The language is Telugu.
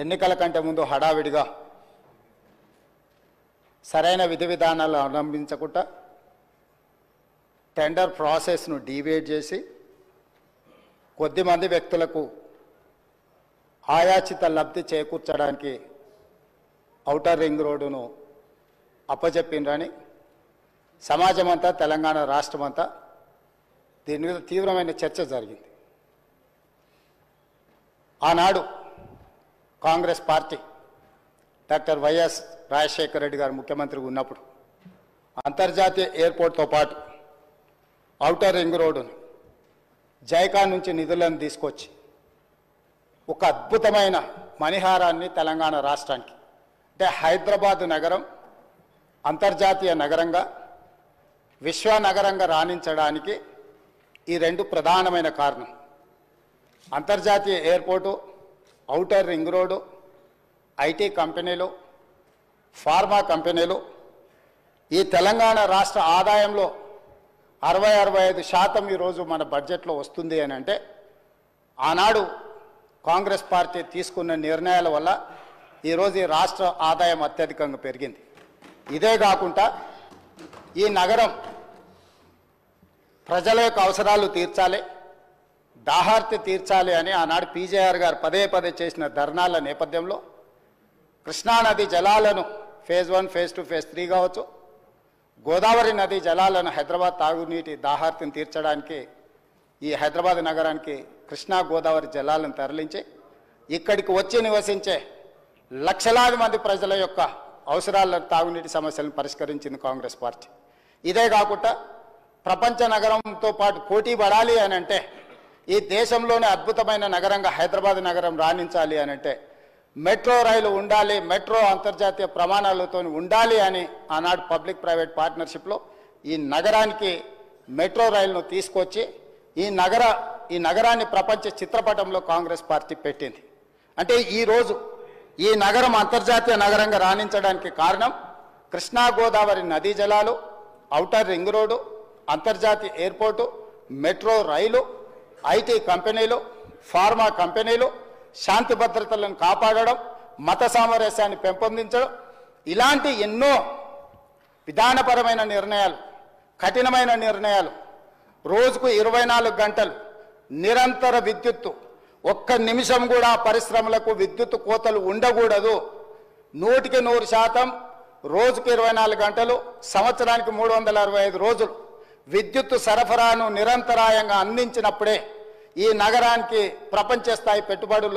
ఎన్నికల కంటే ముందు హడావిడిగా సరైన విధి విధానాలు అవలంబించకుండా టెండర్ ప్రాసెస్ను డీవియేట్ చేసి కొద్దిమంది వ్యక్తులకు ఆయాచిత లబ్ధి చేకూర్చడానికి ఔటర్ రింగ్ రోడ్డును అప్పచెప్పిండ్రని సమాజమంతా తెలంగాణ రాష్ట్రమంతా దీని మీద తీవ్రమైన చర్చ జరిగింది. ఆనాడు Congress party doctor YS Rajasekhara Reddy గారు ముఖ్యమంత్రిగా ఉన్నప్పుడు అంతర్జాతీయ ఎయిర్పోర్ట్తో పాటు ఔటర్ రింగ్ రోడ్డును జైకా నుంచి నిధులను తీసుకొచ్చి ఒక అద్భుతమైన మణిహారాన్ని తెలంగాణ రాష్ట్రానికి అంటే హైదరాబాద్ నగరం అంతర్జాతీయ నగరంగా విశ్వనగరంగా రాణించడానికి ఈ రెండు ప్రధానమైన కారణం. అంతర్జాతీయ airport, outer ring road, IT కంపెనీలు, ఫార్మా కంపెనీలు ఈ తెలంగాణ రాష్ట్ర ఆదాయంలో 60-65% ఈరోజు మన బడ్జెట్లో వస్తుంది అని అంటే ఆనాడు కాంగ్రెస్ పార్టీ తీసుకున్న నిర్ణయాల వల్ల ఈరోజు ఈ రాష్ట్ర ఆదాయం అత్యధికంగా పెరిగింది. ఇదే కాకుండా ఈ నగరం ప్రజల యొక్క అవసరాలు తీర్చాలి, దాహార్తి తీర్చాలి అని ఆనాడు పీజేఆర్ గారు పదే పదే చేసిన ధర్నాల నేపథ్యంలో కృష్ణానది జలాలను ఫేజ్ 1, ఫేజ్ 2, ఫేజ్ 3 కావచ్చు, గోదావరి నది జలాలను హైదరాబాద్ తాగునీటి దాహార్తిని తీర్చడానికి ఈ హైదరాబాద్ నగరానికి కృష్ణా గోదావరి జలాలను తరలించి ఇక్కడికి వచ్చి నివసించే లక్షలాది మంది ప్రజల యొక్క అవసరాలను తాగునీటి సమస్యలను పరిష్కరించింది కాంగ్రెస్ పార్టీ. ఇదే కాకుండా ప్రపంచ నగరంతో పాటు పోటీ పడాలి అని అంటే ఈ దేశంలోనే అద్భుతమైన నగరంగా హైదరాబాద్ నగరం రాణించాలి అని అంటే మెట్రో రైలు ఉండాలి, మెట్రో అంతర్జాతీయ ప్రమాణాలతో ఉండాలి అని ఆనాడు పబ్లిక్ ప్రైవేట్ పార్ట్నర్షిప్లో ఈ నగరానికి మెట్రో రైలును తీసుకొచ్చి ఈ నగరాన్ని ప్రపంచ చిత్రపటంలో కాంగ్రెస్ పార్టీ పెట్టింది. అంటే ఈరోజు ఈ నగరం అంతర్జాతీయ నగరంగా రాణించడానికి కారణం కృష్ణా గోదావరి నదీ జలాలు, ఔటర్ రింగ్ రోడ్డు, అంతర్జాతీయ ఎయిర్పోర్టు, మెట్రో రైలు, ఐటీ కంపెనీలు, ఫార్మా కంపెనీలు, శాంతి భద్రతలను కాపాడడం, మత సామరస్యాన్ని పెంపొందించడం, ఇలాంటి ఎన్నో విధానపరమైన నిర్ణయాలు, కఠినమైన నిర్ణయాలు, రోజుకు 24 గంటలు నిరంతర విద్యుత్తు, ఒక్క నిమిషం కూడా పరిశ్రమలకు విద్యుత్ కోతలు ఉండకూడదు, 100% రోజుకు 24 గంటలు సంవత్సరానికి 365 రోజులు విద్యుత్తు సరఫరాను నిరంతరాయంగా అందించినప్పుడే ఈ నగరానికి ప్రపంచ స్థాయి పెట్టుబడులు